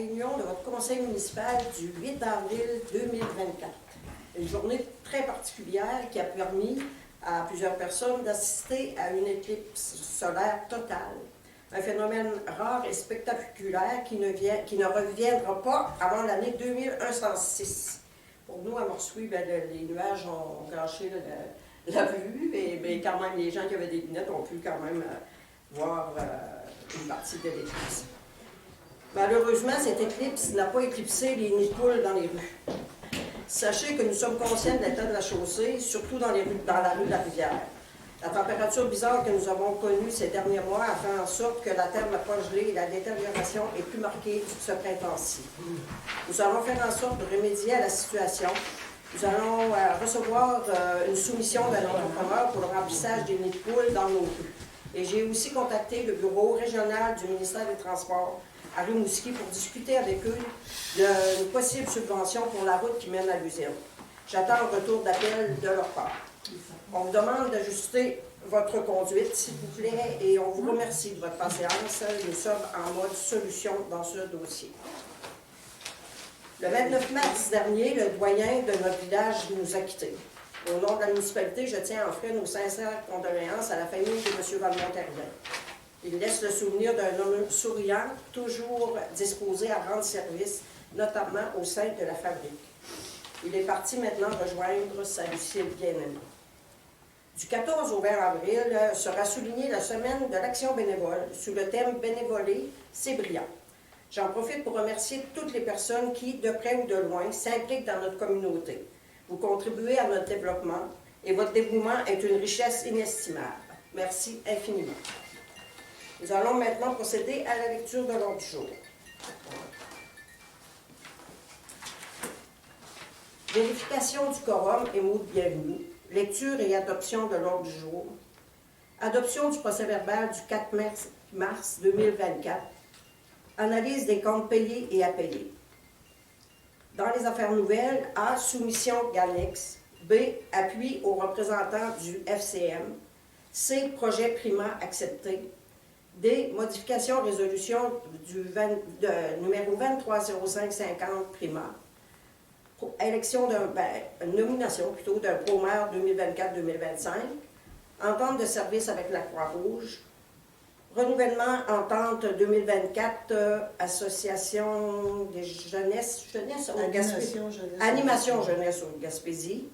réunion de votre conseil municipal du 8 avril 2024. Une journée très particulière qui a permis à plusieurs personnes d'assister à une éclipse solaire totale. Un phénomène rare et spectaculaire qui ne reviendra pas avant l'année 2106. Pour nous, à Morsoui, les nuages ont gâché la vue, mais quand même, les gens qui avaient des lunettes ont pu quand même voir une partie de l'éclipse. Malheureusement, cette éclipse n'a pas éclipsé les nids de poules dans les rues. Sachez que nous sommes conscients de l'état de la chaussée, surtout dans la rue de la Rivière. La température bizarre que nous avons connue ces derniers mois a fait en sorte que la terre n'a pas gelé et la détérioration est plus marquée ce printemps-ci. Nous allons faire en sorte de remédier à la situation. Nous allons recevoir une soumission d'un entrepreneur pour le remplissage des nids de poules dans nos rues. Et j'ai aussi contacté le bureau régional du ministère des Transports à Rimouski pour discuter avec eux d'une possible subvention pour la route qui mène à l'usine. J'attends un retour d'appel de leur part. On vous demande d'ajuster votre conduite, s'il vous plaît, et on vous remercie de votre patience. Nous sommes en mode solution dans ce dossier. Le 29 mars dernier, le doyen de notre village nous a quittés. Au nom de la municipalité, je tiens à offrir nos sincères condoléances à la famille de M. Valmont-Terrien. Il laisse le souvenir d'un homme souriant, toujours disposé à rendre service, notamment au sein de la fabrique. Il est parti maintenant rejoindre sa Lucille bien-aimée. Du 14 au 20 avril sera soulignée la semaine de l'action bénévole sous le thème « Bénévoler, c'est brillant ». J'en profite pour remercier toutes les personnes qui, de près ou de loin, s'impliquent dans notre communauté. Vous contribuez à notre développement et votre dévouement est une richesse inestimable. Merci infiniment. Nous allons maintenant procéder à la lecture de l'ordre du jour. Vérification du quorum et mot de bienvenue. Lecture et adoption de l'ordre du jour. Adoption du procès-verbal du 4 mars 2024. Analyse des comptes payés et à payer. Dans les affaires nouvelles, A. Soumission GANEX. B. Appui aux représentants du FCM. C. Projet Prima accepté. D. Modification résolution numéro 230550 Prima. Élection nomination plutôt d'un pro-maire 2024-2025. Entente de service avec la Croix-Rouge. Renouvellement entente 2024 Association des jeunesse au Gaspésie. Animation jeunesse au Gaspésie.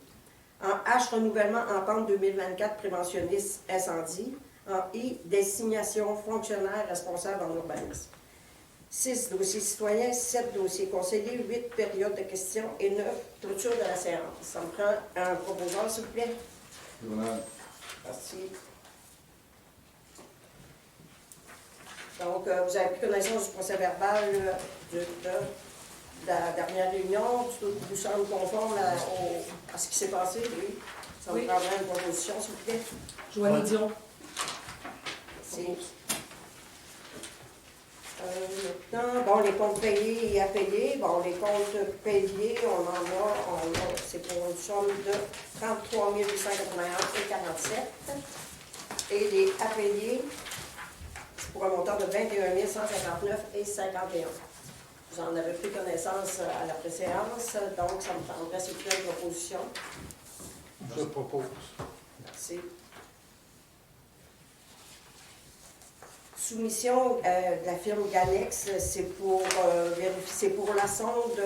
En H, renouvellement entente 2024 préventionniste incendie. En I, désignation fonctionnaire responsable en urbanisme. 6 dossiers citoyens, 7 dossiers conseillers, 8 périodes de questions et 9 clôture de la séance. Ça me prend un proposeur, s'il vous plaît. Merci. Donc, vous avez pris connaissance du procès-verbal de la dernière réunion. Tout vous semble conforme à ce qui s'est passé, oui. Ça me prendrait une proposition, s'il vous plaît. Joanie Dion. Merci. Maintenant, les comptes payés et à payer. Bon, les comptes payés, c'est pour une somme de 33 881,47 et les à payer, c'est pour un montant de 21 159,51. Vous en avez pris connaissance à la préséance, donc ça me prendrait s'il vous plaît une proposition. Je propose. Merci. Soumission de la firme Ganex, c'est pour la sonde,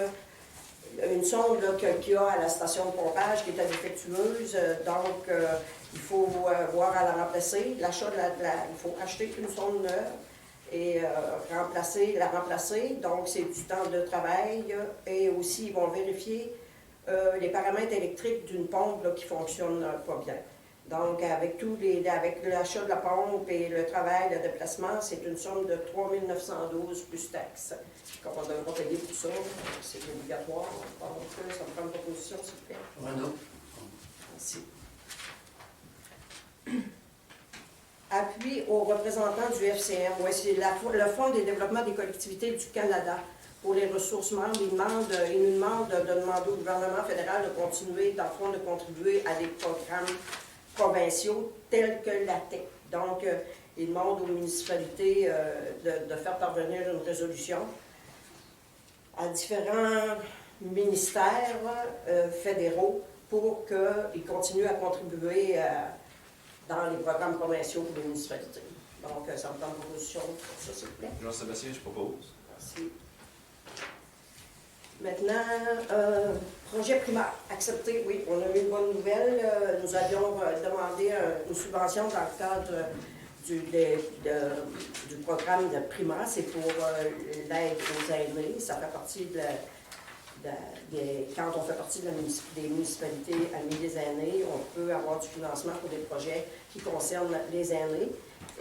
une sonde qu'il y a à la station de pompage qui est défectueuse. Donc, il faut voir à la remplacer. L'achat il faut acheter une sonde neuve et la remplacer. Donc, c'est du temps de travail. Et aussi, ils vont vérifier les paramètres électriques d'une pompe qui ne fonctionne pas bien. Donc, avec l'achat de la pompe et le travail, le déplacement, c'est une somme de 3 912 plus taxes. Comme on devra payer pour ça, c'est obligatoire. Donc, ça me prend une proposition, s'il vous plaît. Renaud. Merci. Appui aux représentants du FCM. Oui, c'est le Fonds des développements des collectivités du Canada. Pour les ressources membres, il nous demande de demander au gouvernement fédéral de continuer, dans le fond, de contribuer à des programmes provinciaux tels que l'ATEC. Donc, il demande aux municipalités de faire parvenir une résolution à différents ministères fédéraux pour qu'ils continuent à contribuer dans les programmes provinciaux pour les municipalités. Donc, ça me prend une proposition pour ça, s'il vous plaît. Jean-Sébastien, je propose. Merci. Maintenant, projet primaire, accepté, oui, on a eu une bonne nouvelle. Nous avions demandé une subvention dans le cadre du programme de primaire, c'est pour l'aide aux aînés. Ça fait partie quand on fait partie des municipalités amies des aînés, on peut avoir du financement pour des projets qui concernent les aînés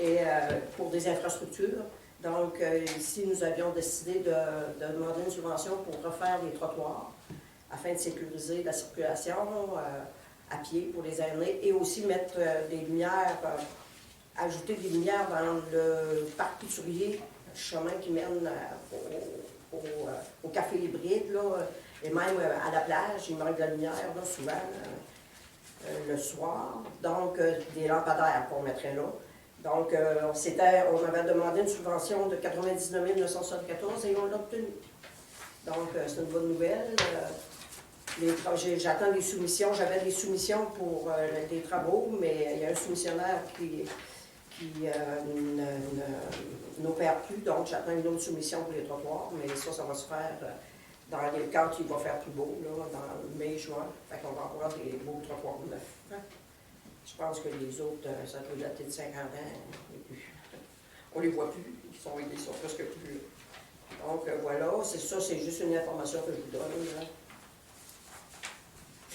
et pour des infrastructures. Donc, ici, nous avions décidé de demander une subvention pour refaire les trottoirs afin de sécuriser la circulation à pied pour les aînés et aussi mettre des lumières, ajouter des lumières dans le parc couturier, le chemin qui mène au café hybride, là, et même à la plage. Il manque de la lumière là, souvent le soir. Donc, des lampadaires qu'on mettrait là. Donc, on avait demandé une subvention de 99 974 et on l'a obtenue. Donc, c'est une bonne nouvelle. J'attends des soumissions. J'avais des soumissions pour des travaux, mais il y a un soumissionnaire qui n'opère plus. Donc, j'attends une autre soumission pour les trottoirs, mais ça va se faire quand il va faire plus beau, là, dans mai-juin. Fait qu'on va avoir des beaux trottoirs neufs. Je pense que les autres, ça doit dater de 50 ans. On les voit plus, ils sont presque plus. Donc voilà, c'est ça, c'est juste une information que je vous donne.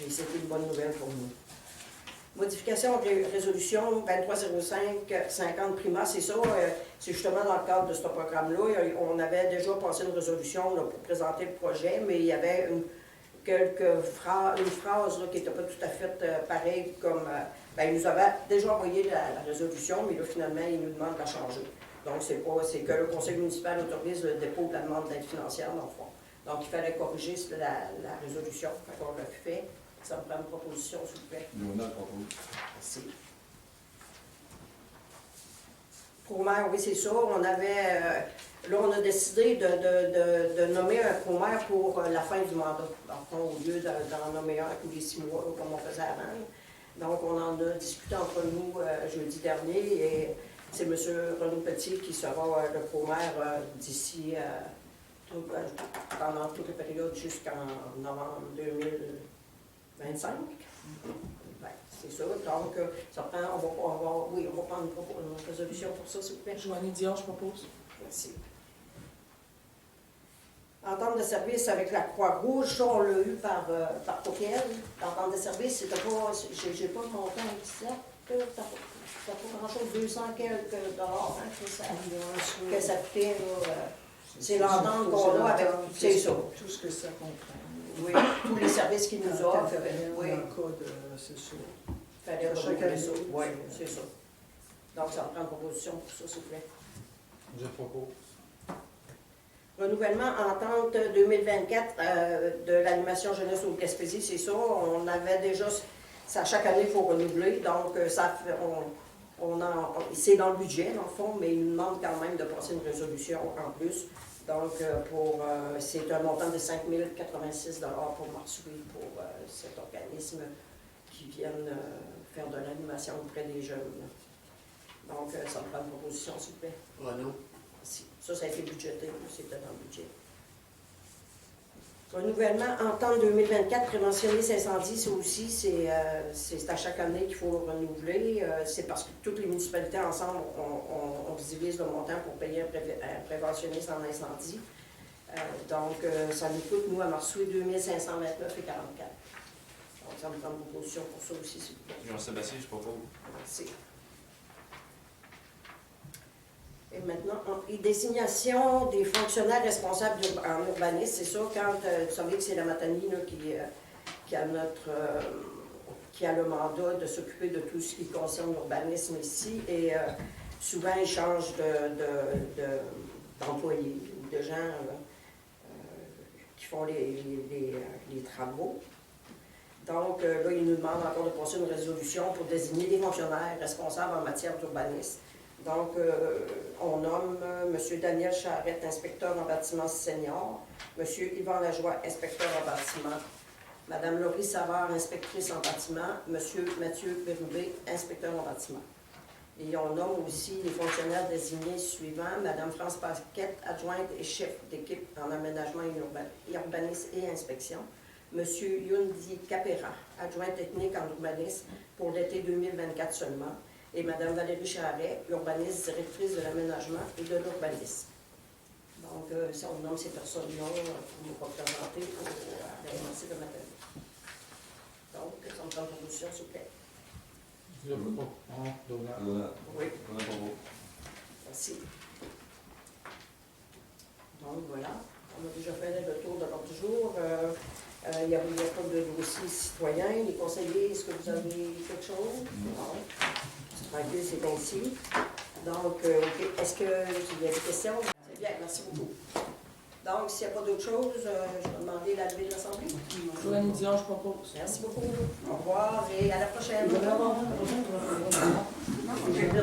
Et c'était une bonne nouvelle pour nous. Modification de résolution 2305-50 primaire, c'est ça, c'est justement dans le cadre de ce programme-là. On avait déjà passé une résolution là, pour présenter le projet, mais il y avait une phrase là, qui n'était pas tout à fait pareille comme... il nous avait déjà envoyé la résolution, mais là, finalement, il nous demande de la changer. Donc, c'est que le conseil municipal autorise le dépôt de la demande d'aide financière, dans le fond. Donc, il fallait corriger la résolution. Fait qu'on l'a fait. Ça me prend une proposition, s'il vous plaît. Léonard propose. Merci. Pro-maire, oui, c'est ça. On avait... là, on a décidé de nommer un pro-maire pour la fin du mandat. Donc, au lieu d'en nommer un tous les 6 mois, comme on faisait avant. Donc, on en a discuté entre nous jeudi dernier et c'est M. Renaud Petit qui sera le pro-maire d'ici pendant toute la période jusqu'en novembre 2025. Ben, c'est ça. Donc, ça prend, on va prendre une résolution pour ça, s'il vous plaît. Joanie Dion, je propose. Merci. Entente de service avec la Croix-Rouge, ça, on l'a eu par courriel. L'entente de service, c'était pas, j'ai pas le montant exact, c'était pas grand-chose, 200 quelques dollars, hein, que ça fait, c'est l'entente qu'on a avec, c'est ça. Tout ce que ça comprend. Oui, tous les services qu'ils nous offrent. Oui. En cas de, c'est ça. Fallait renouveler ça. Oui, c'est ça. Donc, ça prend une proposition pour ça, s'il vous plaît. Je propose. Renouvellement entente 2024 de l'animation jeunesse au Gaspésie, c'est ça. On avait déjà, ça, chaque année, il faut renouveler. Donc, ça fait, c'est dans le budget, dans le fond, mais il nous demande quand même de passer une résolution en plus. Donc, c'est un montant de 5 086 $ pour Marsouille, pour cet organisme qui viennent faire de l'animation auprès des jeunes. Donc, ça me prend une proposition, s'il vous plaît. Renaud. Ça a été budgété, c'était dans le budget. Renouvellement, entente 2024, préventionniste incendie, ça aussi, c'est à chaque année qu'il faut renouveler. C'est parce que toutes les municipalités ensemble, on divise le montant pour payer un préventionniste en incendie. Donc, ça nous coûte, nous, à Marsouille, 2 529,44 $. Donc, ça me prend une proposition pour ça aussi, s'il vous plaît. Jean-Sébastien, je propose. Merci. Et maintenant, désignation des fonctionnaires responsables en urbanisme, c'est ça, quand vous savez que c'est la Matanie là, qui a le mandat de s'occuper de tout ce qui concerne l'urbanisme ici, et souvent ils changent d'employés ou de gens qui font les travaux. Donc là, ils nous demandent encore de passer une résolution pour désigner des fonctionnaires responsables en matière d'urbanisme. Donc, on nomme M. Daniel Charette, inspecteur en bâtiment senior, M. Yvan Lajoie, inspecteur en bâtiment, Mme Laurie Savard, inspectrice en bâtiment, M. Mathieu Bérubé, inspecteur en bâtiment. Et on nomme aussi les fonctionnaires désignés suivants, Mme France Paquette, adjointe et chef d'équipe en aménagement et urbanisme et inspection, M. Yundi Capera, adjoint technique en urbanisme pour l'été 2024 seulement, et Mme Valérie Charret, urbaniste, directrice de l'aménagement et de l'urbanisme. Donc, si on nomme ces personnes-là pour nous représenter pour réannoncer le matin. Donc, ça me prend une proposition, s'il vous plaît. Je propose. Donald. Oui. On a propos. Merci. Donc, voilà. On a déjà fait le tour de l'ordre du jour. Il n'y a pas de dossier citoyen. Les conseillers, est-ce que vous avez quelque chose? Non. C'est tranquille, c'est ainsi. Donc, OK. Est-ce qu'il y a des questions? C'est bien, merci beaucoup. Donc, s'il n'y a pas d'autre chose, je vais demander la levée de l'Assemblée. Joanne Dion, je propose. Merci beaucoup. Au revoir et à la prochaine. Je vais avoir un prochain, je vais avoir un.